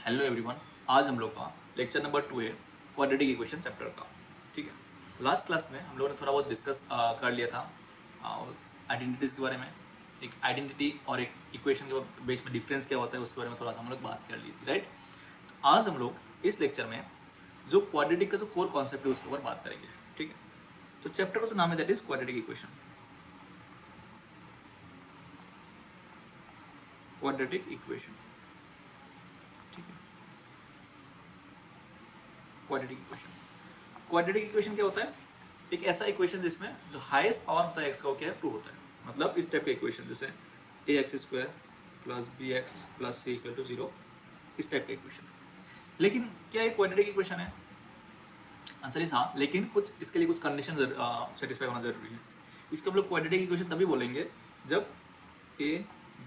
Hello everyone, आज हम लोग का लेक्चर नंबर 2 है क्वाड्रेटिक इक्वेशन चैप्टर का। ठीक है, लास्ट क्लास में हम लोगों ने थोड़ा बहुत डिस्कस कर लिया था आइडेंटिटीज़ के बारे में। एक आइडेंटिटी और एक इक्वेशन के बीच में डिफरेंस क्या होता है उसके बारे में थोड़ा सा हम लोग बात कर ली थी, राइट। तो आज हम लोग इस लेक्चर में जो क्वाड्रेटिक का जो कोर कॉन्सेप्ट है उसके ऊपर बात करेंगे। ठीक है, तो चैप्टर का जो नाम है that is quadratic equation. Quadratic equation, ठीक है। क्वाड्रेटिक इक्वेशन, क्वाड्रेटिक इक्वेशन क्या होता है? एक ऐसा इक्वेशन जिसमें जो हाईएस्ट पावर होता है एक्स का वो क्या है? 2 होता है। मतलब इस टाइप का इक्वेशन जैसे A X square plus B x plus C equal to 0, इस टाइप का इक्वेशन। लेकिन क्या ये क्वाड्रेटिक इक्वेशन है? आंसर इज हाँ, लेकिन कुछ इसके लिए कुछ कंडीशन सेटिस्फाई होना जरूरी है। इसको हम लोग क्वाड्रेटिक इक्वेशन तभी बोलेंगे जब ए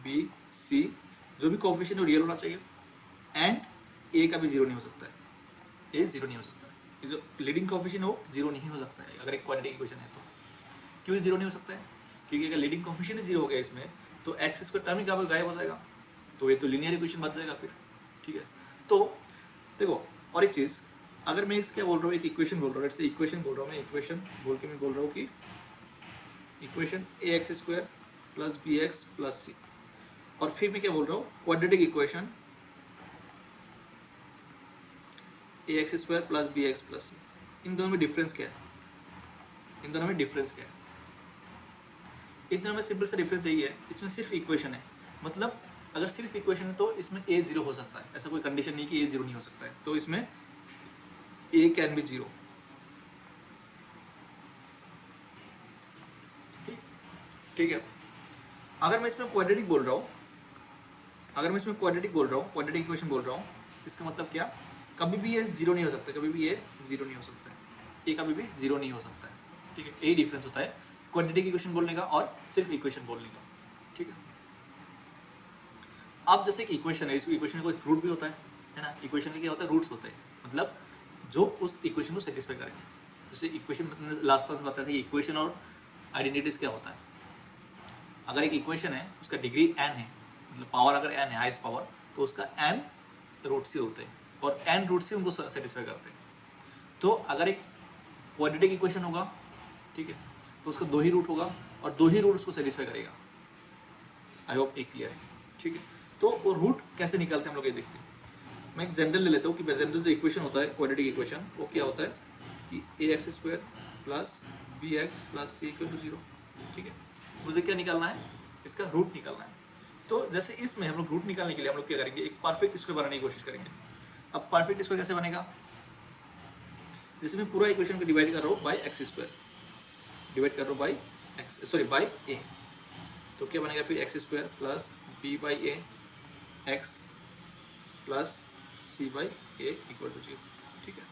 बी सी जो भी कोएफिशिएंट है वो रियल होना चाहिए एंड ए का भी 0 नहीं हो सकता है। ए 0 नहीं हो सकता है, जो लीडिंग कोएफिशिएंट है वो 0 नहीं हो सकता है अगर एक क्वाड्रेटिक इक्वेशन है तो। क्यों 0 नहीं हो सकता है? क्योंकि अगर लीडिंग कोएफिशिएंट 0 हो गया इसमें तो एक्स स्क्वायर टर्म ही गायब हो जाएगा, तो ये तो लीनियर इक्वेशन बन जाएगा फिर। ठीक है, तो देखो और एक चीज़, अगर मैं क्या बोल रहा हूँ, एक इक्वेशन बोल रहा हूँ, इक्वेशन बोल रहा हूँ मैं, इक्वेशन बोल के मैं बोल रहा हूँ कि equation A X square plus B x plus C, और फिर मैं क्या बोल रहा हूँ, quadratic equation A X square plus B x plus C. इन दोनों में डिफरेंस क्या है? इन दोनों में डिफरेंस क्या है? इन दोनों में सिंपल सा डिफरेंस यही है, इसमें सिर्फ इक्वेशन है। मतलब अगर सिर्फ इक्वेशन है तो इसमें ए 0 हो सकता है, ऐसा कोई कंडीशन नहीं कि ए 0 नहीं हो सकता है। तो इसमें ए कैन बी 0। ठीक है, अगर मैं इसमें क्वाड्रेटिक बोल रहा हूँ, क्वाड्रेटिक इक्वेशन बोल रहा हूँ, इसका मतलब क्या? कभी भी ये 0 नहीं हो सकता, कभी भी ये 0 नहीं हो सकता है, ये कभी भी 0 नहीं हो सकता है। ठीक है, यही डिफरेंस होता है क्वाड्रेटिक इक्वेशन बोलने का और सिर्फ इक्वेशन बोलने का। ठीक है, अब जैसे एक इक्वेशन है, इस इक्वेशन का कोई रूट भी होता है ना। इक्वेशन के क्या होता है? रूट्स होते हैं, मतलब जो उस इक्वेशन को सेटिस्फाई करेंगे। जैसे इक्वेशन लास्ट क्लास में बताया था कि इक्वेशन और आइडेंटिटीज क्या होता है। अगर एक इक्वेशन है उसका डिग्री n है, मतलब पावर अगर n है, हाईएस्ट पावर, तो उसका n रूट से होते हैं और n रूट से उनको सेटिस्फाई करते हैं। तो अगर एक क्वाड्रेटिक इक्वेशन होगा, ठीक है, तो उसका 2 ही रूट होगा और 2 ही रूट उसको सेटिस्फाई करेगा। आई होप एक क्लियर है। ठीक है, तो वो रूट कैसे निकालते हैं हम लोग ये देखते हैं। मैं एक जनरल ले लेता हूँ कि जनरल जो इक्वेशन होता है क्वाड्रेटिक इक्वेशन, वो क्या होता है कि A X square plus B x plus C equal to 0। ठीक है, मुझे क्या निकालना है? इसका रूट निकालना है। तो जैसे इसमें हम लोग रूट निकालने के लिए हम लोग क्या करेंगे, एक परफेक्ट स्क्वायर बनाने की कोशिश करेंगे। अब परफेक्ट स्क्वायर कैसे बनेगा? जैसे मैं पूरा इक्वेशन को डिवाइड कर रहा हूँ बाई एक्स स्क्वायर, डिवाइड कर रहा हूँ बाई एक्स, सॉरी बाई ए, तो क्या बनेगा फिर? X square plus B by A x plus C by A equal to 0। ठीक है,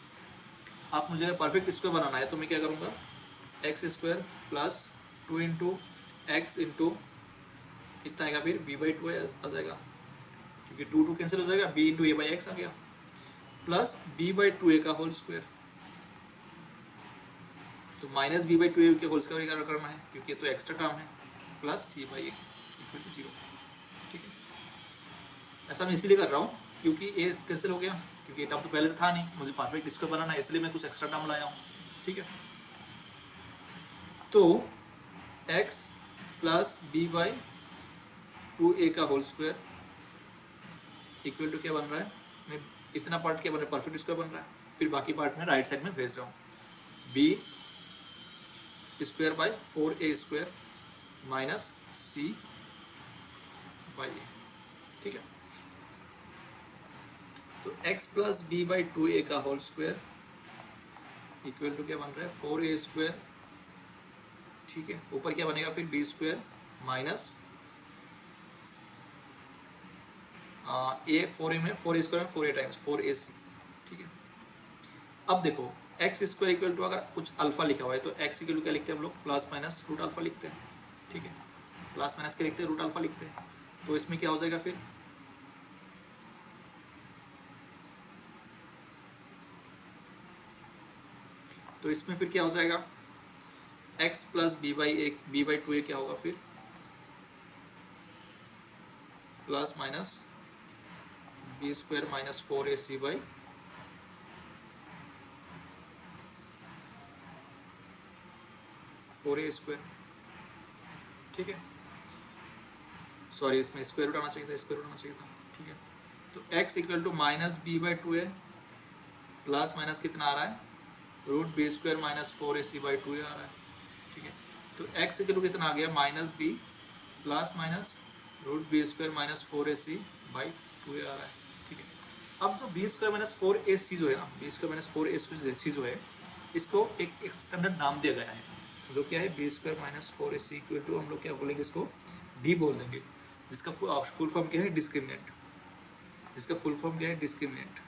आप मुझे अगर परफेक्ट स्क्वायर बनाना है तो मैं क्या करूँगा, x square plus 2 into x into कितना आएगा फिर? बी बाई 2 आ जाएगा, क्योंकि 2 कैंसिल हो जाएगा, B into A by X आ गया, प्लस बी बाई 2 का होल स्क्वायर, तो माइनस बी बाई 2 के होल स्क्वायर करना है क्योंकि ये तो एक्स्ट्रा टर्म है, plus C by A equal to 0। ठीक है, ऐसा मैं इसीलिए कर रहा हूँ क्योंकि ए कैंसिल हो गया, क्योंकि ये टर्म तो पहले से था नहीं, मुझे परफेक्ट स्क्वायर बनाना है, इसलिए मैं कुछ एक्स्ट्रा टर्म लाया हूँ। ठीक है, तो x plus B by 2a का होल स्क्वायर इक्वल टू क्या बन रहा है? मैं इतना पार्ट क्या बन रहा है? परफेक्ट स्क्वायर बन रहा है। फिर बाकी पार्ट में राइट साइड में भेज रहा हूँ, b square by 4a square minus c by a। ठीक है, तो x plus B by 2a का होल स्क्वायर इक्वल टू क्या बन रहा है? 4a square. ठीक है, ऊपर क्या बनेगा फिर? बी स्क्वायर माइनस ए 4a में 4a स्क्वायर में 4a टाइम्स 4ac। ठीक है, अब देखो एक्स स्क्वायर इक्वल टू अगर कुछ अल्फा लिखा हुआ है तो एक्स इक्वल टू क्या लिखते हैं हम लोग? प्लस माइनस रूट अल्फा लिखते हैं। ठीक है, प्लस माइनस क्या लिखते हैं? रूट अल्फा लिखते हैं। तो इसमें क्या हो जाएगा फिर? तो इसमें फिर क्या हो जाएगा? x plus B by 2a क्या होगा फिर? Plus minus B square minus 4ac by 4a square, ठीक है। सॉरी, इसमें स्क्वायर रूट आना चाहिए था, स्क्वायर रूट आना चाहिए था, ठीक है। तो x equal to minus B by 2a plus minus कितना आ रहा है, root b square minus 4ac by 2a आ रहा है, ठीक है। तो x इक्वल टू कितना आ गया, minus b plus minus root b square minus 4ac by 2a आ रहा है, ठीक है। अब जो बी स्क्वायर माइनस 4ac जो है ना, बी स्क्वायर माइनस 4ac जो है, इसको एक स्टैंडर्ड नाम दिया गया है, जो क्या है, b square minus 4ac equal to हम लोग क्या बोलेंगे, इसको डी बोल देंगे, जिसका फुल फॉर्म क्या है, डिस्क्रिमिनेंट, जिसका फुल फॉर्म क्या है, डिस्क्रिमिनेंट,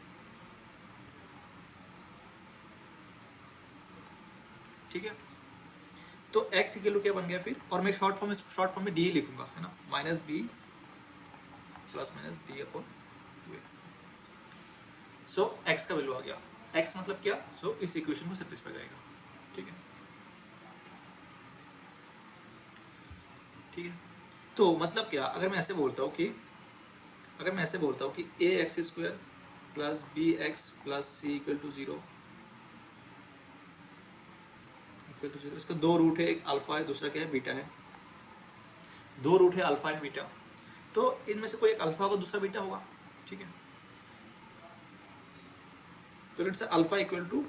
ठीक है। तो x इक्वल टू क्या बन गया फिर, और मैं शॉर्ट फॉर्म में डी लिखूंगा, है ना, minus b plus minus d upon 2a। So x का वैल्यू आ गया, x मतलब क्या, सो इस इक्वेशन को सेटिस्फाई करेगा, ठीक है, ठीक है। तो मतलब क्या, अगर मैं ऐसे बोलता हूँ कि A X square plus B x plus C equal to zero, इसका दो रूट है, एक अल्फा है, दूसरा क्या है, बीटा है, दो रूट है अल्फा एंड बीटा, तो इनमें से कोई एक अल्फा होगा, दूसरा बीटा होगा, ठीक है। तो let's say alpha equal to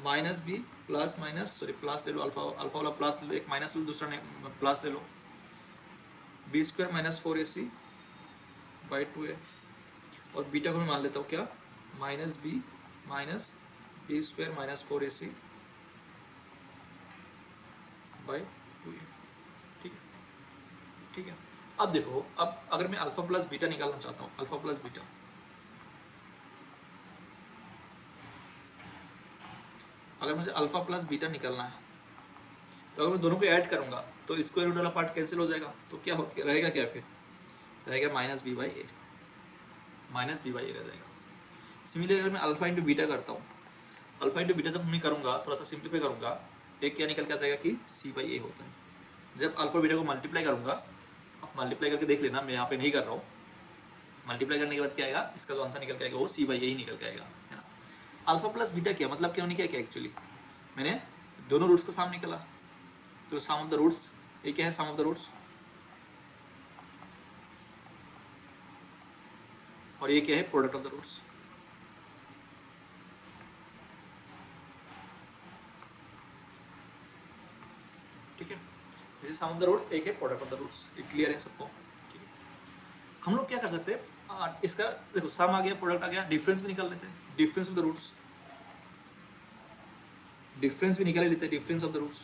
minus b plus minus, sorry plus ले लो, अल्फा वाला प्लस ले लो, एक माइनस ले लो, दूसरा प्लस ले लो, B square minus 4ac by 2a, और बीटा को मैं मान लेता हूँ क्या, minus B square minus 4ac by 2a, ठीक है, ठीक है। अब देखो, अब अगर मैं अल्फा प्लस बीटा निकालना चाहता हूँ, अल्फा प्लस बीटा, अगर मुझे अल्फा प्लस बीटा निकालना है, तो अगर मैं दोनों को ऐड करूंगा तो स्क्वायर रूट वाला पार्ट कैंसिल हो जाएगा, तो क्या हो रहेगा, क्या फिर रहेगा, माइनस बी बाई ए रह जाएगा। सिमिलरली अगर मैं अल्फा इंटू बीटा करता हूँ, अल्फा इंटू बीटा जब मैं करूंगा, थोड़ा सा सिंप्लीफाई करूंगा, एक क्या निकल के आ जाएगा कि सी बाई ए होता है। जब अल्फा बीटा को मल्टीप्लाई करूंगा, आप मल्टीप्लाई करके देख लेना, मैं यहाँ पे नहीं कर रहा हूँ, मल्टीप्लाई करने के बाद क्या आएगा, इसका जो आंसर निकल के आएगा वो सी बाई ए ही निकल के आएगा, है ना। अल्फा प्लस बीटा क्या मतलब, क्या क्या एक्चुअली मैंने दोनों रूट्स का साम निकला, तो सम ऑफ द रूट्स, ये क्या है, सम ऑफ द रूट्स, और ये क्या है, प्रोडक्ट ऑफ द रूट्स, ठीक है। जैसे सम ऑफ द रूट्स एक है, प्रोडक्ट ऑफ द रूट्स, ये क्लियर है सबको, ठीक है। हम लोग क्या कर सकते हैं, इसका देखो सम आ गया, प्रोडक्ट आ गया, डिफरेंस भी निकाल लेते हैं, difference of the roots, difference भी निकाल लेते हैं, डिफरेंस ऑफ द रूट्स,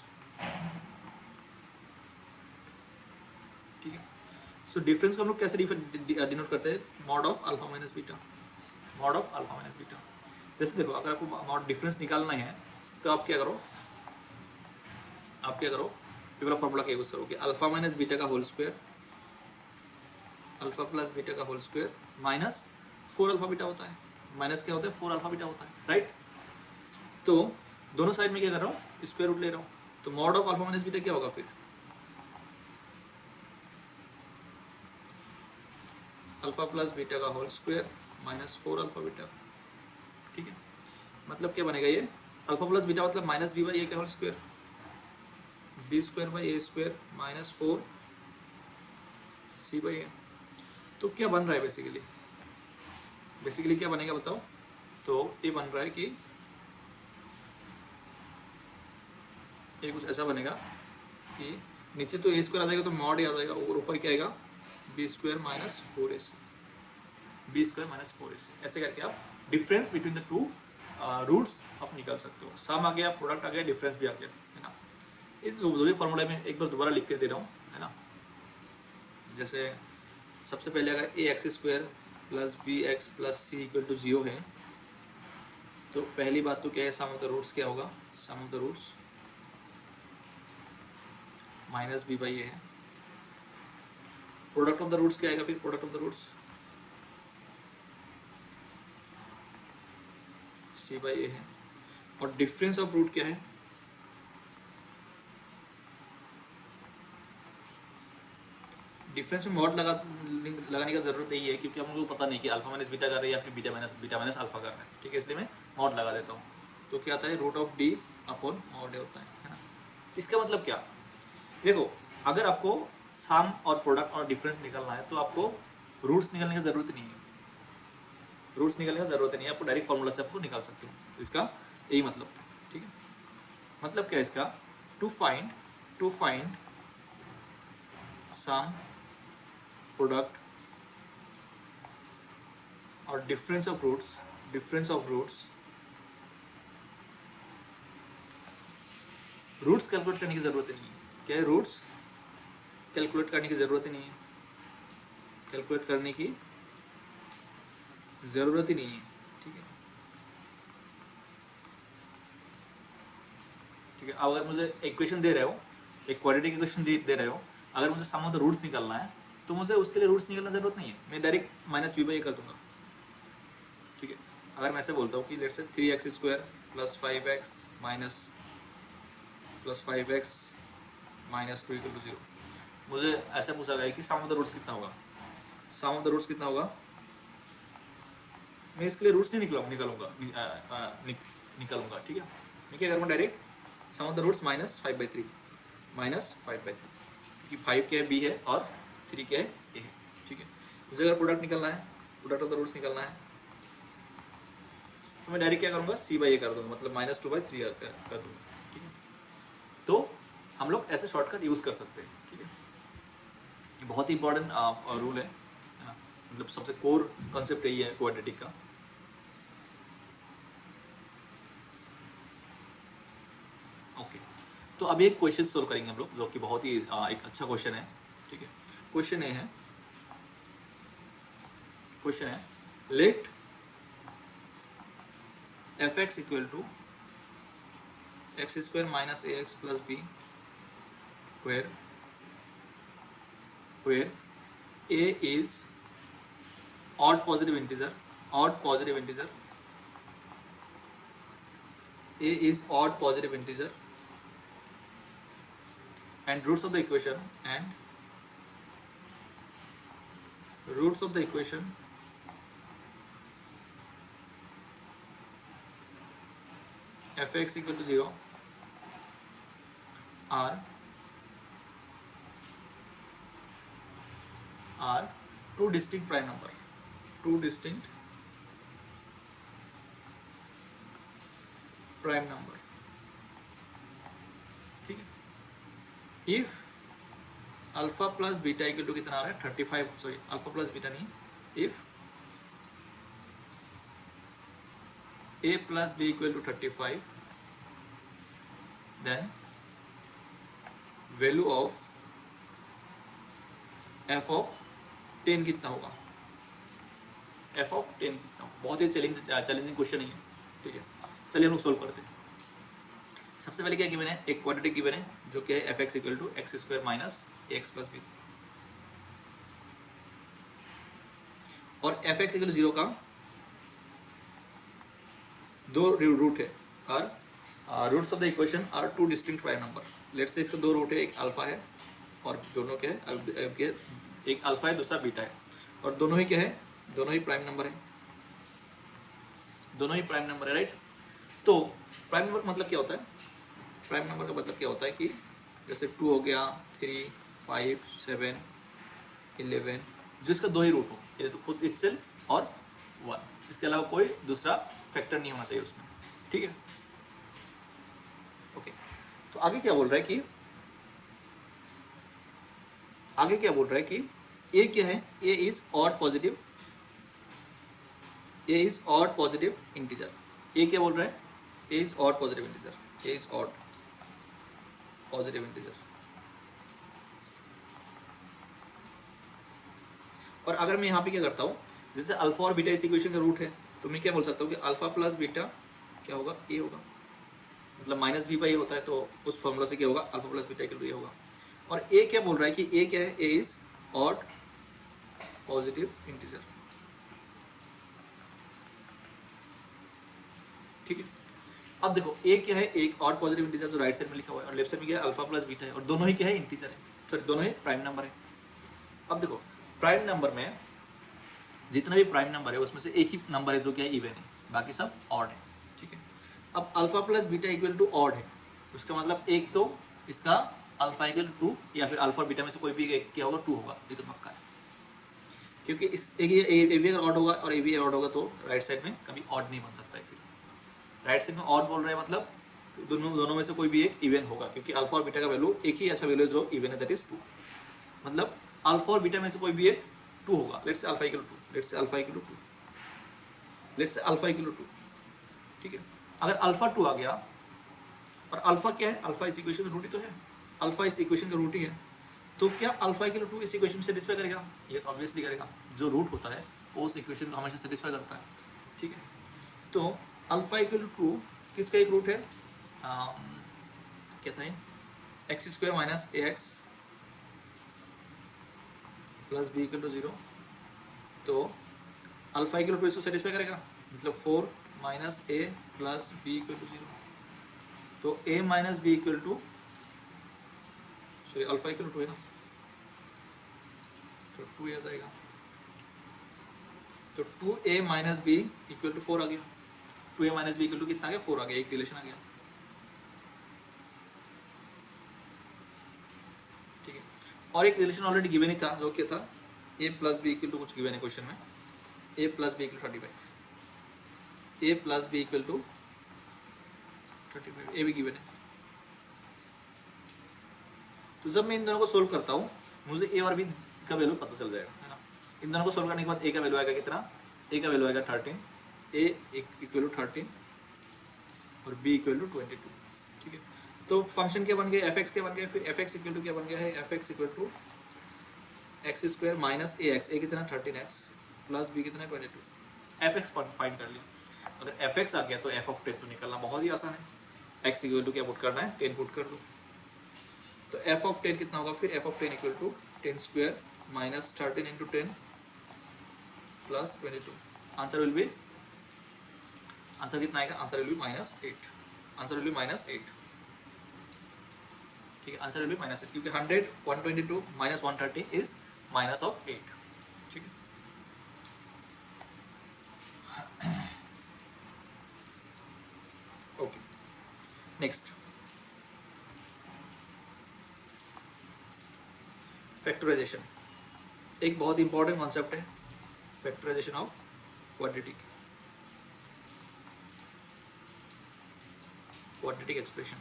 ठीक है। सो डिफरेंस को हम लोग कैसे डिनोट करते हैं, mod of alpha minus beta, mod of alpha minus beta. जैसे देखो, अगर आपको मॉड डिफरेंस निकालना है, तो आप क्या करो, ये वाला फॉर्मूला क्या यूज करोगे, अल्फा माइनस बीटा का whole square, alpha plus beta का whole square minus 4 alpha beta होता है, माइनस क्या होता है, 4 अल्फा बीटा होता है, राइट। तो दोनों साइड में क्या कर रहा हूँ, स्क्वायर रूट ले रहा हूँ, तो mod of alpha minus beta क्या होगा फिर, अल्फा प्लस बीटा का whole square minus 4 alpha beta, ठीक है। मतलब क्या बनेगा ये, अल्फा प्लस बीटा मतलब माइनस बी बाई ए का whole square, B square by A square minus 4 C by ए। तो क्या बन रहा है बेसिकली क्या बनेगा बताओ, तो ये बन रहा है कि ये कुछ ऐसा बनेगा कि नीचे तो ए स्क्वायर आ जाएगा, तो मॉड आ जाएगा, और ऊपर क्या आएगा, b square minus 4ac, b square minus 4ac, ऐसे करके आप difference between the two roots आप निकाल सकते हो। सम आ गया, प्रोडक्ट आ गया, डिफरेंस भी आ गया, है ना। ये जो भी फॉर्मूला में एक बार दोबारा लिख के दे रहा हूँ, है ना। जैसे सबसे पहले अगर A X square plus B x plus C equal to 0 है, तो पहली बात तो क्या है, सम ऑफ द रूट्स क्या होगा, sum of the roots minus B by A है, प्रोडक्ट ऑफ द रूट्स क्या आएगा फिर, product of the roots C by A है, और डिफरेंस ऑफ रूट क्या है, डिफरेंस में मॉड लगाने का जरूरत नहीं है, क्योंकि हम लोगों को पता नहीं कि अल्फा माइनस बीटा कर रही है या फिर बीटा माइनस अल्फा कर रहा है, ठीक है, इसलिए मैं मॉड लगा देता हूँ। तो क्या आता है, root of D upon mod A होता है ना। इसका मतलब क्या, देखो अगर आपको सम और प्रोडक्ट और डिफरेंस निकालना है तो आपको रूट्स निकालने की जरूरत नहीं है, रूट्स निकालने की जरूरत नहीं है, आपको डायरेक्ट फॉर्मूला से आपको निकाल सकते हो। इसका यही मतलब, ठीक है। मतलब क्या है इसका, टू फाइंड सम प्रोडक्ट और difference of roots roots calculate करने की जरूरत नहीं है। क्या है, रूट्स कैलकुलेट करने की जरूरत ही नहीं है, कैलकुलेट करने की जरूरत ही नहीं है, ठीक है। ठीक है, अब अगर मुझे इक्वेशन दे रहे हो, एक क्वाड्रेटिक इक्वेशन दे रहे हो, अगर मुझे सम ऑफ द रूट्स निकालना है तो मुझे उसके लिए रूट्स निकालना जरूरत नहीं है, मैं डायरेक्ट माइनस बी बाई ए कर दूंगा, ठीक है। अगर मैं ऐसे बोलता हूँ कि let's say 3x² plus 5x minus plus 5x minus 2 equal to 0, मुझे ऐसा पूछा गया कि सम ऑफ द रूट्स कितना होगा, सम ऑफ द रूट्स कितना होगा, मैं इसके लिए रूट्स नहीं निकालूंगा, ठीक है। मैं क्या करूँगा, direct sum of the roots minus 5/3 क्योंकि 5 क्या है, बी है, और 3 क्या है, ए है, ठीक है। मुझे अगर प्रोडक्ट निकालना है, प्रोडक्ट ऑफ द रूट्स निकालना है, तो मैं डायरेक्ट क्या करूँगा, c/a कर दूंगा, मतलब -2/3 कर दूंगा, ठीक है। तो हम लोग ऐसे शॉर्टकट यूज़ कर सकते हैं, ठीक है। बहुत ही इंपॉर्टेंट रूल है ना, मतलब सबसे कोर कॉन्सेप्ट यही है क्वाड्रेटिक का। ओके, तो अभी एक क्वेश्चन सोल्व करेंगे हम लोग, जो कि बहुत ही एक अच्छा क्वेश्चन है, ठीक है। क्वेश्चन है let fx equal to x² minus ax plus b where a is odd positive integer, a is odd positive integer, and roots of the equation fx equal to 0 are two distinct prime number, ठीक है। If alpha plus beta equal to कितना आ रहा है, 35, sorry alpha plus beta नहीं, if a plus b equal to 35, then value of f of 10 कितना होगा, f of 10 कितना होगा। बहुत ही चैलेंजिंग क्वेश्चन है, ठीक है। चलिए हम लोग सोल्व करते हैं। सबसे पहले क्या गिवन है, एक क्वाड्रेटिक गिवन है जो कि है fx equal to x² minus ax plus b, और fx इक्वल टू 0 का दो रूट है, और roots of the equation are two distinct prime number. Let's say इसका दो रूट है, एक अल्फा है और दोनों क्या है, एक अल्फा है दूसरा बीटा है, और दोनों ही क्या है, दोनों ही प्राइम नंबर है, राइट। तो प्राइम नंबर मतलब क्या होता है, प्राइम नंबर का मतलब क्या होता है कि जैसे 2 हो गया, 3, 5, 7, 11, जिसका दो ही रूट हो, ये तो खुद इटसेल्फ और 1, इसके अलावा कोई दूसरा फैक्टर नहीं होना चाहिए उसमें, ठीक है। ओके, तो आगे क्या बोल रहा है कि a क्या है, a is odd positive integer. a क्या बोल रहा है, a is odd positive integer, और अगर मैं यहाँ पे क्या करता हूँ, जैसे अल्फा और बीटा इस इक्वेशन का रूट है, तो मैं क्या बोल सकता हूँ कि अल्फा प्लस बीटा क्या होगा, a होगा, मतलब माइनस b बाई होता है, तो उस फॉर्मूला से क्या होगा, alpha plus beta equal to a होगा। और a क्या बोल रहा है कि a क्या है, a is odd positive integer, ठीक है। अब देखो a क्या है, एक ऑड पॉजिटिव इंटीजर जो राइट साइड में लिखा हुआ है, और लेफ्ट साइड में क्या है, अल्फा प्लस बीटा है, और दोनों ही क्या है, इंटीजर है, सॉरी दोनों ही प्राइम नंबर है, अब देखो प्राइम नंबर में जितने भी प्राइम नंबर है उसमें से एक ही नंबर है जो क्या है इवन है, बाकी सब ऑड है, ठीक है। अब alpha plus beta equal to odd है, उसका मतलब एक तो इसका अल्फा इक्वल टू या फिर अल्फा और बीटा में से कोई भी एक क्या होगा, 2 होगा, ये तो पक्का है। क्योंकि इस एक ए भी अगर ऑड होगा और ए भी ऑड होगा तो राइट साइड में कभी ऑड नहीं बन सकता है। फिर राइट साइड में ऑड बोल रहे हैं मतलब दोनों में से कोई भी एक इवन होगा, क्योंकि अल्फा और बीटा का वैल्यू एक ही ऐसा वैल्यू जो इवन है, दैट इज 2। मतलब अल्फा और बीटा में से कोई भी एक 2 होगा। Let's say alpha equal to, let's say alpha equal to 2, let's say alpha equal to 2, ठीक है। अगर अल्फा 2 आ गया और अल्फा क्या है, अल्फा इस इक्वेशन का रूट ही तो है, अल्फा इस इक्वेशन का रूट ही है, तो क्या अल्फा इक्वल टू इस इक्वेशन से सेटिस्फाई करेगा? यस ऑब्वियसली करेगा। जो रूट होता है वो उस इक्वेशन को हमेशा सेटिस्फाई करता है, ठीक है। तो अल्फा इक्वल टू किसका एक रूट है, क्या था X square minus A x plus B equal to 0। तो अल्फा इक्वल टू इसको सेटिस्फाई करेगा, मतलब 4 minus A plus B equal to 0। तो A minus B equal to, sorry alpha equal to है ना, तो 2 आ जाएगा। तो 2a minus B equal to 4 आ गया। 2a minus B equal to कितना आ गया, 4 आ गया, एक रिलेशन आ गया, ठीक है। और एक रिलेशन ऑलरेडी गिवन ही था, जो क्या था, a plus B equal to कुछ गिवन है क्वेश्चन में, a plus B equal 35, a plus B equal to 35, a भी गिवन है। तो जब मैं इन दोनों को सोल्व करता हूँ मुझे ए और बी का वैल्यू पता चल जाएगा, है ना। इन दोनों को सोल्व करने के बाद ए का वैल्यू आएगा कितना, ए का वैल्यू आएगा 13, ए इक्वल टू 13 और बी इक्वल टू 22, ठीक है। तो फंक्शन क्या बन गया, एफ एक्स क्या बन गया, फिर एफ एक्स इक्वल टू क्या बन गया है, F X equal to X square minus A X, A कितना 13x प्लस बी कितना 22, एफ एक्स फाइंड कर लिया। अगर एफ एक्स आ गया तो एफ ऑफ 10 तो निकलना बहुत ही आसान है, एक्स इक्वल टू क्या पुट करना है, 10 पुट कर दो। तो एफ ऑफ 10 कितना होगा, फिर f of 10 equal to 10 square minus 13 into 10 plus 22। Answer will be, answer कितना आएगा, answer will be -8, answer will be -8, ठीक है। आंसर विल बी -8 क्योंकि 100 122 माइनस 130 इज माइनस ऑफ 8, ठीक है। ओके, नेक्स्ट फैक्टराइजेशन, एक बहुत इंपॉर्टेंट कॉन्सेप्ट है, factorization of quadratic expression,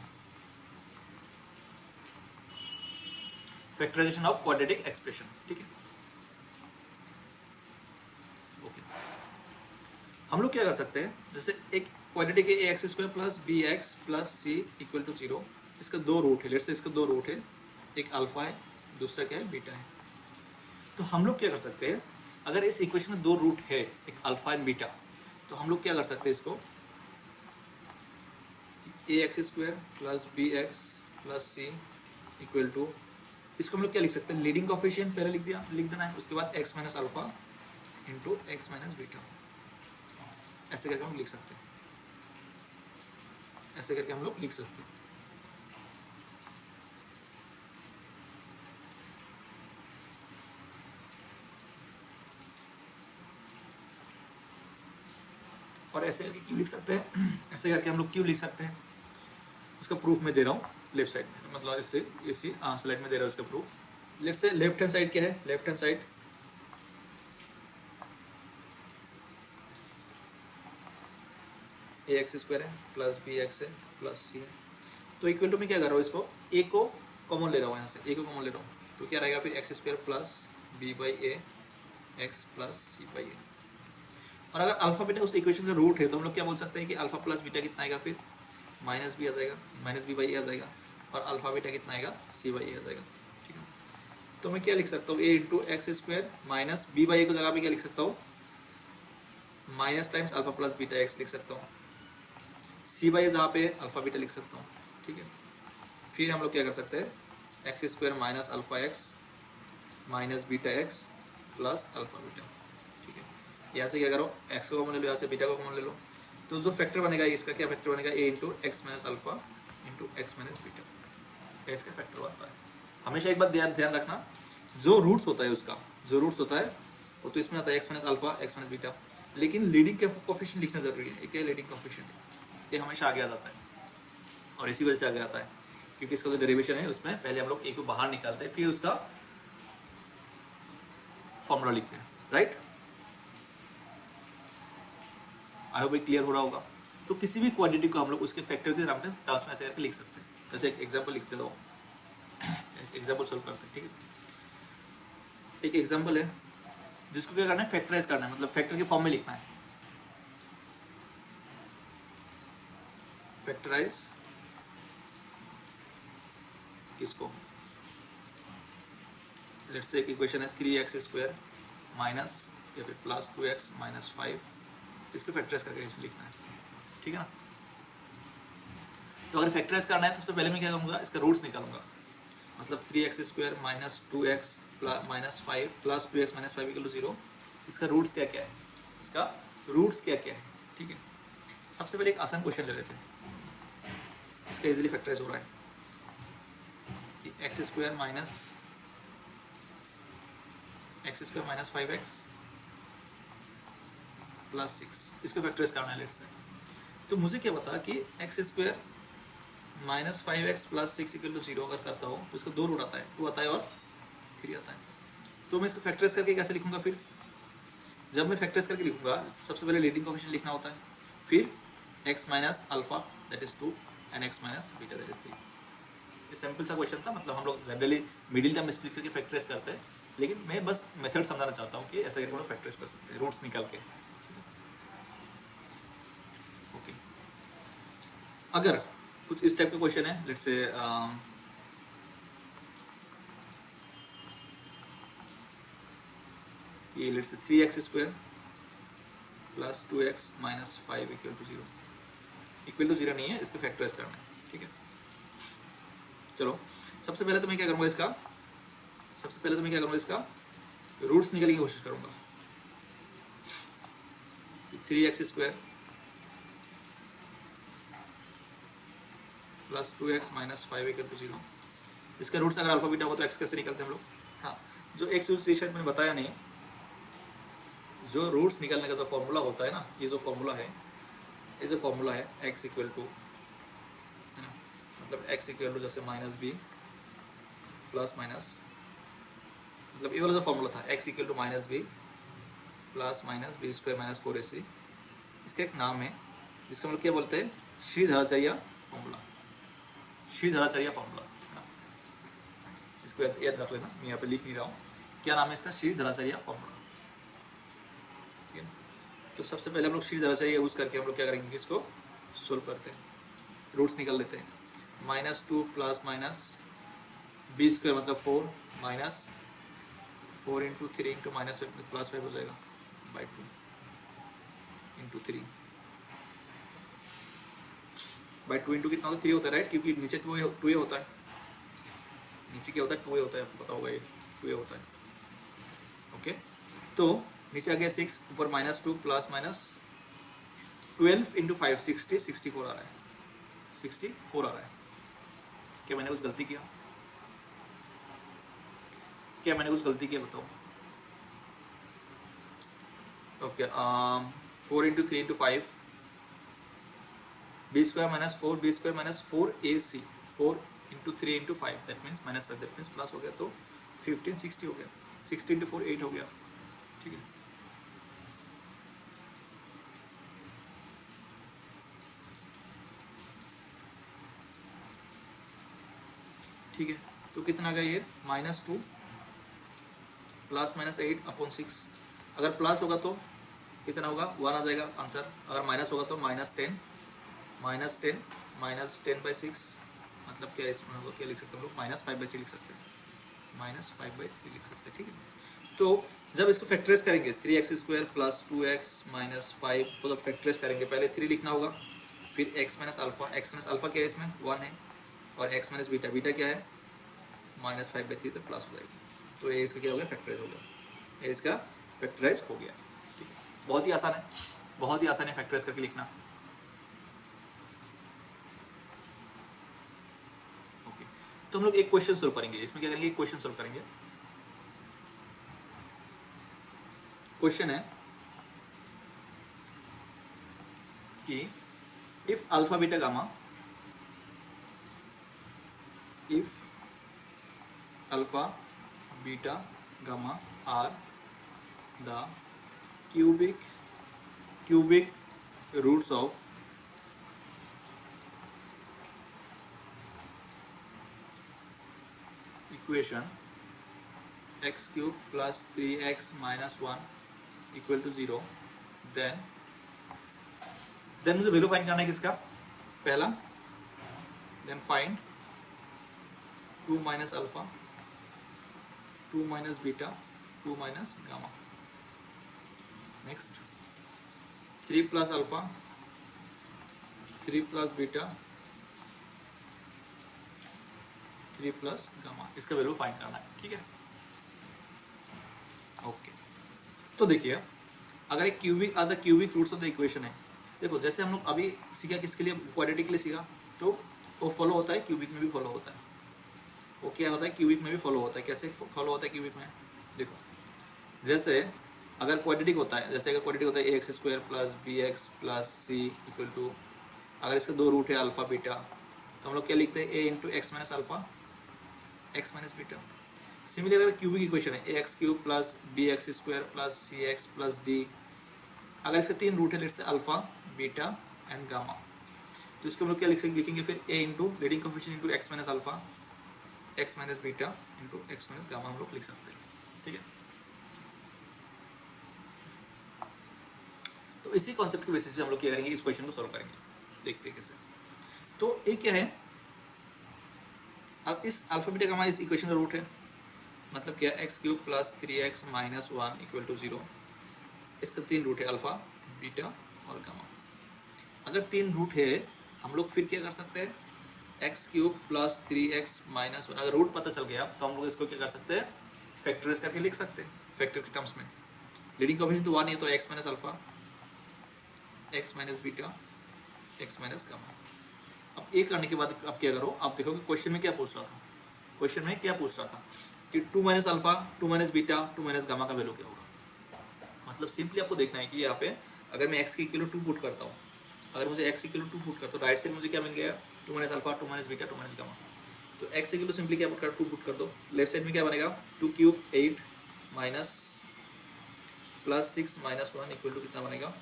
factorization of quadratic expression, ठीक है। ओके, हम लोग क्या कर सकते हैं, जैसे एक क्वाड्रेटिक है ax square plus B x plus C equal to 0, इसका 2 रूट है, लेट्स से इसका 2 रूट है, एक अल्फा है, दूसरा क्या है, बीटा है। तो हम लोग क्या कर सकते हैं, अगर इस इक्वेशन में 2 रूट है, एक अल्फा एंड बीटा, तो हम लोग क्या कर सकते हैं, इसको A X square plus B x plus C equal to, इसको हम लोग क्या लिख सकते हैं, लीडिंग कोफिशिएंट पहले लिख देना है, उसके बाद x minus alpha into X minus beta, ऐसे करके हम लिख सकते हैं, ऐसे करके हम लोग लिख सकते हैं। और ऐसे करके क्यों लिख सकते हैं, ऐसे करके हम लोग क्यों लिख सकते हैं, उसका प्रूफ मैं दे रहा हूँ लेफ्ट साइड में, मतलब इससे इसी स्लाइड में दे रहा हूँ इसका proof. Let's say left hand side क्या है, लेफ्ट हैंड साइड ए एक्स स्क्वायर है प्लस बी एक्स है प्लस सी है, तो इक्वल टू में क्या कर रहा हूँ, इसको ए को कॉमन ले रहा हूँ, यहाँ से ए को कॉमन ले रहा हूँ, तो क्या रहेगा फिर x square plus B by A x plus C by A. और अगर अल्फा बीटा उस इक्वेशन का रूट है तो हम लोग क्या बोल सकते हैं कि अल्फा प्लस बीटा कितना आएगा, फिर माइनस बी आ जाएगा, माइनस बी बाई ए आ जाएगा, और अल्फा बीटा कितना आएगा, सी बाई ए आ जाएगा, ठीक है। तो मैं क्या लिख सकता हूँ, A into x square minus B by A को जगह पे क्या लिख सकता हूँ, minus times alpha plus beta X लिख सकता हूँ, सी बाई जहाँ पे अल्फा बीटा लिख सकता हूँ, ठीक है। फिर हम लोग क्या कर सकते हैं, x square minus alpha X minus beta x plus alpha beta, ठीक है। यहाँ से क्या करो, एक्स को कॉमन ले लो, यहाँ से बीटा को कॉमन ले लो, तो जो फैक्टर बनेगा इसका क्या फैक्टर बनेगा, A into X minus alpha into X minus beta, इसका फैक्टर बनता है। हमेशा एक बात ध्यान रखना जो रूट्स होता है उसका, जो रूट्स होता है वो तो इसमें आता है x minus alpha X minus beta, लेकिन लीडिंग कोफिशिएंट लिखना जरूरी है। क्या लीडिंग कोफिशिएंट, ये हमेशा आगे आ जाता है और इसी वजह से आगे आता है क्योंकि इसका जो डेरिवेशन है उसमें पहले हम लोग ए को बाहर निकालते हैं फिर उसका फॉर्मूला लिखते हैं, राइट। आई होप क्लियर हो रहा होगा। तो किसी भी क्वांटिटी को हम लोग उसके फैक्टर के टर्म्स में ऐसे करके लिख सकते हैं। जैसे एक एग्जांपल लिखते दो, एग्जांपल सॉल्व करते हैं, ठीक है। एक एग्जांपल है जिसको क्या करना है, फैक्टराइज करना है, मतलब फैक्टर के फॉर्म में लिखना है। फैक्टराइज किसको, लेट्स से एक इक्वेशन है 3x स्क्वायर माइनस या फिर प्लस 2x माइनस 5, इसको फैक्टराइज करके लिखना है, ठीक है ना। तो अगर फैक्टराइज करना है तो सबसे पहले मैं क्या करूँगा, इसका रूट्स निकालूंगा। मतलब 3x square minus 2x minus 5 plus 2x minus 5 equal to 0, इसका रूट्स क्या क्या है, इसका रूट्स क्या क्या है, ठीक है। सबसे पहले एक आसान क्वेश्चन ले लेते हैं, इसका इजीली फैक्टराइज हो रहा है कि x square minus 5x plus 6, इसको फैक्टराइज करना है लेट्स से। तो मुझे क्या पता कि x square minus 5x plus 6 equal to 0 अगर करता हूँ तो इसका 2 रूट आता है, 2 आता है और 3 आता है। तो मैं इसको फैक्टराइज करके कैसे लिखूंगा, फिर जब मैं फैक्टराइज करके लिखूंगा सबसे पहले लीडिंग कोएफिशिएंट लिखना होता है, फिर x minus alpha that is 2 and x minus beta that is 3। ये सिंपल सा क्वेश्चन था, मतलब हम लोग जनरली मिडिल टर्म स्प्लिट करके फैक्टराइज करते हैं, लेकिन मैं बस मेथड समझाना चाहता हूँ कि ऐसा करके हम लोग फैक्टराइज कर सकते हैं रूट्स निकाल के। ओके, अगर कुछ इस टाइप का क्वेश्चन है, लेट्स से ये let's say 3x square plus 2x minus 5 equal to 0, equal to 0 नहीं है, इसको फैक्टराइज करना है, ठीक है। चलो सबसे पहले तो मैं क्या करूँगा, इसका रूट्स निकालने की कोशिश करूँगा। 3x square plus 2x minus 5 equal to 0, इसका रूट्स अगर अल्फा बीटा हो तो x कैसे निकलते हैं हम लोग। हाँ, जो x यूज शायद मैंने बताया नहीं, जो रूट्स निकालने का जो फॉर्मूला होता है ना, ये जो फॉर्मूला है x इक्वल टू, मतलब x इक्वल टू जैसे माइनस बी प्लस माइनस, मतलब ये वाला जो फॉर्मूला था x equal to minus b plus minus B square minus 4ac, इसका एक नाम है जिसका मतलब क्या बोलते हैं, श्रीधराचार्य फॉर्मूला, श्रीधराचार्य फॉर्मूला। इसको याद रख लेना, मैं यहाँ पे लिख नहीं रहा हूँ, क्या नाम है इसका, श्रीधराचार्य फॉर्मूला। ठीक है, तो सबसे पहले हम लोग श्रीधराचार्य यूज करके हम लोग क्या करेंगे, इसको सोल्व करते हैं, रूट्स निकाल लेते हैं। -2 प्लस माइनस बी स्क्वायर मतलब 4 minus 4 into 3 into minus plus 5 हो जाएगा बाई 2 इंटू 3 बाई 2 इंटू कितना होता है, 3 होता है, राइट, क्योंकि नीचे 2 होता है, नीचे क्या होता है, 2 होता है, आपको पता होगा ये 2 होता है। ओके, तो नीचे आ गया 6, ऊपर -2 प्लस माइनस 12 इंटू 5 60 64 आ रहा है, 64 आ रहा है। क्या मैंने कुछ गलती किया, बताओ। Okay, 4 into 3 into 5 b square minus 4 b square minus 4ac 4 into 3 into 5 that means minus 5 that means plus हो गया, तो 15 60 हो गया, 60 इंटू 4 8 हो गया। ठीक है, ठीक है, तो कितना गया ये -2 प्लस माइनस 8 अपॉन 6, अगर प्लस होगा तो कितना होगा 1 आ जाएगा आंसर, अगर माइनस होगा तो -10 -10/6 मतलब क्या इसमें होगा, क्या लिख सकते हैं हम लोग, -5/3 लिख सकते हैं, -5/3 लिख सकते हैं। ठीक है, तो जब इसको फैक्टराइज करेंगे 3x square plus 2x minus 5 को जब फैक्टराइज करेंगे, पहले 3 लिखना होगा, फिर x माइनस अल्फा क्या है इसमें 1 है, और x माइनस बीटा क्या है -5/3 तो प्लस हो जाएगी, तो ये इसका क्या हो गया, फैक्टराइज हो गया, ये इसका फैक्टराइज हो गया। ठीक है, बहुत ही आसान है, बहुत ही आसान है फैक्टराइज करके लिखना। ओके, तो हम लोग एक क्वेश्चन सोल्व करेंगे, इसमें क्या करेंगे, एक क्वेश्चन सोल्व करेंगे। क्वेश्चन है कि if alpha beta gamma, if alpha beta gamma are the cubic roots of equation x cube plus 3x minus 1 equal to 0, then मुझे वैल्यू फाइंड करना है किसका, पहला, then find 2 minus alpha, 2 minus beta, 2 minus gamma. Next 3 plus alpha, 3 plus beta, 3 plus gamma, इसका value find करना है, ठीक है। ओके, तो देखिए अगर एक cubic roots of the equation है, देखो जैसे हम लोग अभी सीखा किसके लिए, क्वाड्रेटिक के लिए सीखा, तो वो फॉलो होता है क्यूबिक में भी फॉलो होता है। वो क्या होता है, क्यूबिक में भी फॉलो होता है। कैसे फॉलो होता है क्यूबिक में, देखो जैसे अगर क्वाड्रेटिक होता है, जैसे अगर क्वाड्रेटिक होता है A X square plus B x plus C equal to, अगर इसके दो रूट है अल्फा बीटा, तो हम लोग क्या लिखते हैं, A into X minus alpha X minus beta. Similar अगर क्यूबिक इक्वेशन है A X cube plus B X square plus C X plus D, अगर इसके तीन रूट है let's say alpha beta and gamma, तो इसको हम लोग क्या लिखेंगे फिर A into leading coefficient into X minus alpha X minus beta into X minus gamma हम लोग लिख सकते हैं, ठीक है। तो इसी कॉन्सेप्ट के बेसिस पे हम लोग क्या करेंगे, इस क्वेश्चन को सॉल्व करेंगे, देखते हैं कैसे। तो एक क्या है, अब इस अल्फा बीटा गामा इस इक्वेशन का रूट है, मतलब क्या, x cube plus 3x minus 1 equal to 0। इसका तीन रूट है अल्फा बीटा और गामा। अगर तीन रूट है हम लोग फिर क्या कर सकते हैं, x cube plus 3x minus 1, अगर रूट पता चल गया तो हम लोग इसको क्या कर सकते हैं, फैक्टराइज करके लिख सकते हैं फैक्टर के टर्म्स में। लीडिंग कोएफिशिएंट तो 1 है तो x minus alpha X minus beta x minus gamma. अब ये करने के बाद आप क्या करो, आप देखो कि क्वेश्चन में क्या पूछ रहा था, क्वेश्चन में क्या पूछ रहा था कि 2 minus alpha 2 minus beta 2 minus gamma का वैल्यू क्या होगा। मतलब सिंपली आपको देखना है कि यहाँ पे अगर मैं x की किलो 2 पुट करता हूँ, अगर मुझे x की किलो 2 पुट करता हूँ, राइट साइड मुझे क्या मिल गया, 2 minus alpha 2 minus beta 2 minus gamma. तो x की किलो सिंपली क्या पुट कर 2 पुट कर दो, लेफ्ट साइड में क्या बनेगा 2 cube 8 minus plus 6 minus 1 equal to कितना बनेगा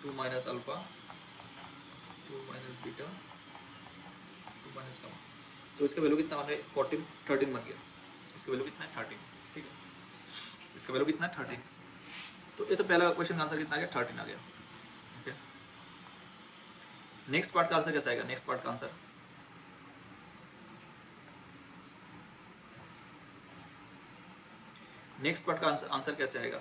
2 minus alpha 2 minus beta 2 minus gamma. तो इसका वैल्यू कितना बन रहा है 13 बन गया, इसका वैल्यू कितना है 13, ठीक है, इसका वैल्यू कितना है 13। तो ये तो पहला क्वेश्चन का आंसर कितना आ गया 13 आ गया, ओके। नेक्स्ट पार्ट का आंसर कैसा आएगा, नेक्स्ट पार्ट का आंसर आंसर कैसे आएगा,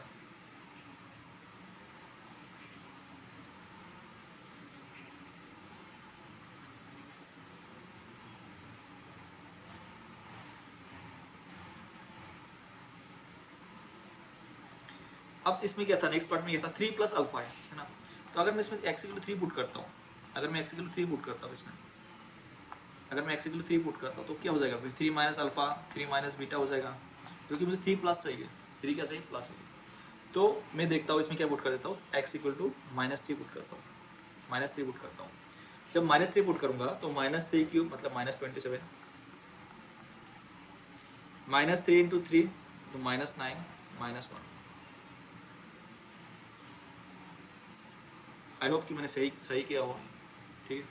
अब इसमें क्या था, नेक्स्ट पार्ट में क्या था 3 प्लस अल्फा है ना। तो अगर मैं इसमें x की 3 पुट करता हूँ, अगर मैं x की 3 पुट करता हूँ इसमें, अगर मैं x की 3 पुट करता हूँ तो क्या हो जाएगा फिर 3 माइनस अल्फा 3 माइनस बीटा हो जाएगा, क्योंकि मुझे 3 प्लस चाहिए, 3 क्या चाहिए प्लस चाहिए। तो मैं देखता हूँ इसमें क्या पुट कर देता हूँ, x इक्वल टू -3 पुट करता हूँ, -3 पुट करता हूँ। जब -3 पुट करूँगा तो -3 क्यूब मतलब -27, -3 इंटू 3 तो -9 -1। आई होप कि मैंने सही किया हुआ, ठीक है।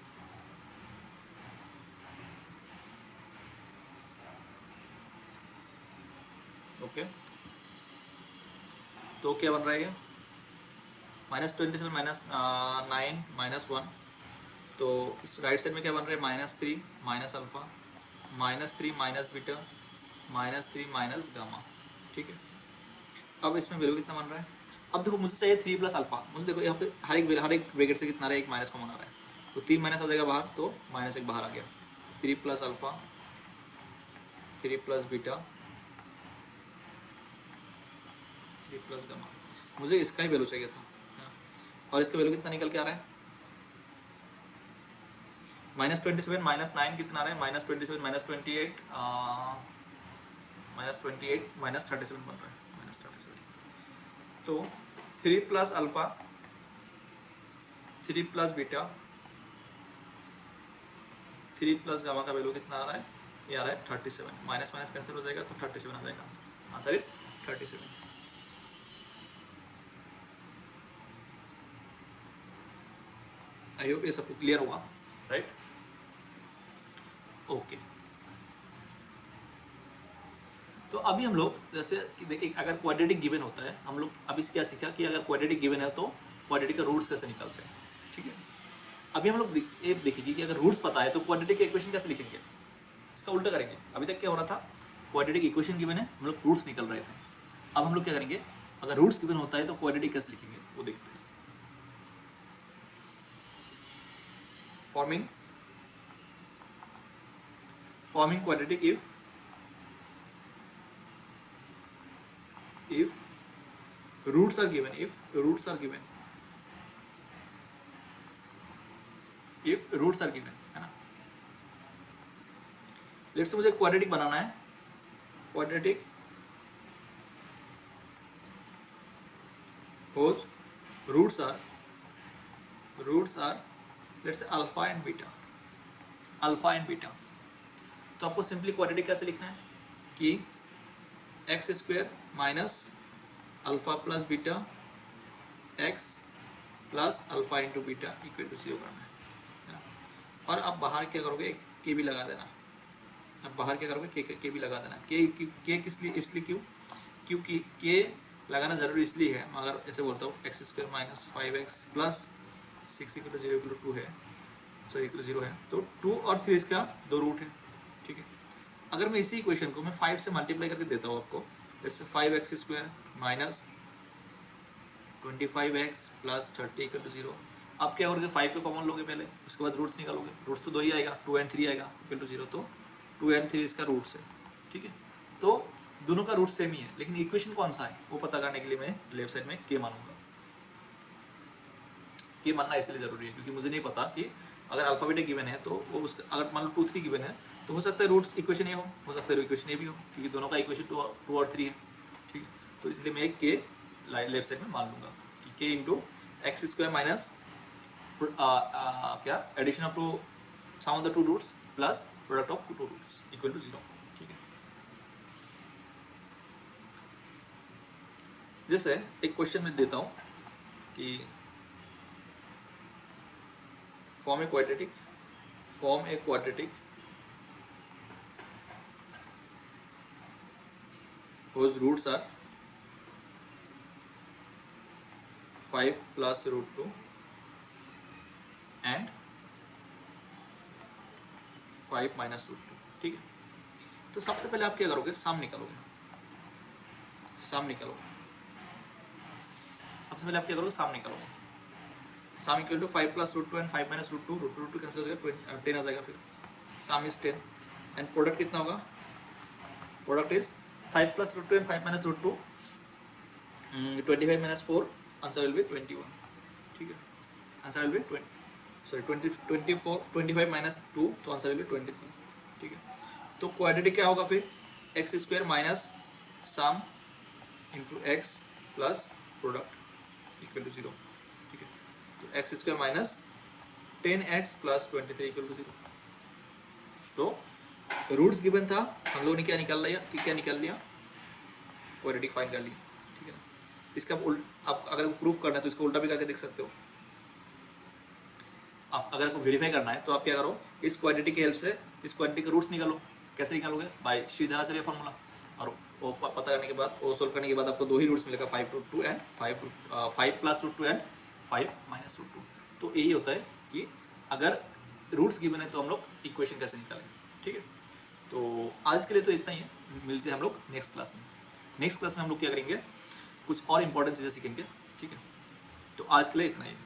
ओके, तो क्या बन रहा है ये -27 माइनस 9 -1। तो इस राइट साइड में क्या बन रहा है -3 minus alpha -3 minus beta -3 minus gamma, ठीक है। अब इसमें वैल्यू कितना बन रहा है, अब देखो मुझे चाहिए 3 प्लस अल्फा, मुझे देखो यहाँ पे हर एक ब्रैकेट से कितना रहा है, एक माइनस कॉमन आ रहा है, तो 3 माइनस आ जाएगा बाहर, तो -1 बाहर आ गया। 3 plus alpha 3 plus beta 3 plus gamma, मुझे इसका ही वैल्यू चाहिए था, और इसका वैल्यू कितना निकल के आ रहा है -27 -9 कितना आ रहा है -27 -28 -37 बन रहा है, -37। तो 3 plus alpha 3 plus beta 3 plus gamma का वैल्यू कितना आ रहा है, ये आ रहा है 37, माइनस माइनस कैंसिल हो जाएगा तो 37 आ जाएगा answer. Answer is 37। I hope ये सबको क्लियर हुआ, राइट? ओके, तो अभी हम लोग जैसे कि देखिए अगर क्वाड्रेटिक गिवन होता है, हम लोग अभी क्या सीखा कि अगर क्वाड्रेटिक गिवन है तो क्वाड्रेटिक का रूट्स कैसे निकालते हैं, ठीक है? अभी हम लोग ये देखेंगे कि अगर रूट्स पता है तो क्वाड्रेटिक इक्वेशन कैसे लिखेंगे, इसका उल्टा करेंगे। अभी तक क्या हो रहा था, क्वाड्रेटिक इक्वेशन गिवन है, हम लोग रूट्स निकल रहे थे। अब हम लोग क्या करेंगे, अगर रूट्स गिवन होता है तो क्वाड्रेटिक कैसे लिखेंगे वो देखते हैं। Forming quadratic if roots are given, if roots are given है ना। लेट्स से मुझे क्वाड्रेटिक बनाना है, quadratic whose roots are let's say alpha and beta, तो आपको सिंपली क्वाड्रेटिक कैसे लिखना है कि x square minus alpha plus beta x plus alpha into beta equal to 0 करना है ना। और अब बाहर क्या करोगे, के भी लगा देना। अब बाहर क्या करोगे, के भी लगा देना। के किस लिए, इसलिए क्योंकि के लगाना जरूरी इसलिए है, अगर ऐसे बोलता हूँ x square minus 5x plus 6 equal to 0 equal to 2 है, सॉरी इक्वल टू 0 है, तो 2 और 3 इसका 2 रूट है, ठीक है। अगर मैं इसी इक्वेशन को मैं 5 से मल्टीप्लाई करके देता हूँ आपको, जैसे 5x square minus 25x plus 30 equal to 0। अब क्या करोगे, 5 को कॉमन लोगे पहले, उसके बाद रूट्स निकालोगे। रूट्स तो 2 ही आएगा, 2 एंड 3 आएगा इक्वल टू 0, तो 2 एंड 3 इसका रूट्स है, ठीक है। तो दोनों का रूट सेम ही है, लेकिन इक्वेशन कौन सा है वो पता करने के लिए मैं लेफ्ट साइड में के मानूंगा। के मानना इसलिए जरूरी है क्योंकि मुझे नहीं पता कि अगर अल्फाबेटिक गिवन है तो वो उसका, अगर मान लो 2 3 गिवन है तो हो सकता है रूट्स इक्वेशन ये हो सकता है इक्वेशन ये भी हो, क्योंकि दोनों का इक्वेशन 2 और 3 है, ठीक है। तो इसलिए मैं एक के लेफ्ट साइड में मान लूंगा कि k into x square minus क्या addition of two sum of the 2 roots plus product of 2 roots equal to 0, ठीक है। जैसे एक क्वेश्चन में देता हूं कि form a quadratic whose roots are 5 plus root 2 and 5 minus root 2, ठीक है। तो सबसे पहले आप क्या करोगे, सम निकालोगे। Sum equal to 5 plus root 2 and 5 minus root 2, root 2 cancel हो जाएगा, 10 आ जाएगा, फिर सम इज 10 एंड प्रोडक्ट कितना होगा, product is 5 plus root 2 and 5 minus root 2, 25 minus 4, answer will B 21, ठीक है। आंसर विल बी 25 minus 2, तो आंसर विल बी 23, ठीक है। तो क्वाड्रेटिक क्या होगा फिर, x square minus sum into x plus product equal to 0, ठीक है। तो x square minus 10x plus 23 equal to 0। तो रूट्स गिवन था, हम लोगों ने क्या निकाल लिया, क्वाड्रेटिक फाइंड कर लिया, ठीक है ना। इसका आप अगर प्रूफ करना है तो इसको उल्टा भी करके देख सकते हो। आप अगर आपको वेरीफाई करना है तो आप क्या करो, इस क्वाड्रेटिक की हेल्प से इस क्वाड्रेटिक के रूट्स निकालो। कैसे निकालोगे, बाय श्रीधराचार्य फॉर्मूला, और वो पता करने के बाद, वो सोल्व करने के बाद आपको 2 ही रूट्स मिलेगा, 5 root 2 and 5 plus root 2 and 5 minus root 2। तो यही होता है कि अगर रूट्स गिवन है तो हम लोग इक्वेशन कैसे निकालेंगे, ठीक है। तो आज के लिए तो इतना ही है, मिलते हैं हम लोग नेक्स्ट क्लास में। नेक्स्ट क्लास में हम लोग क्या करेंगे, कुछ और इंपॉर्टेंट चीज़ें सीखेंगे, ठीक है। तो आज के लिए इतना ही है।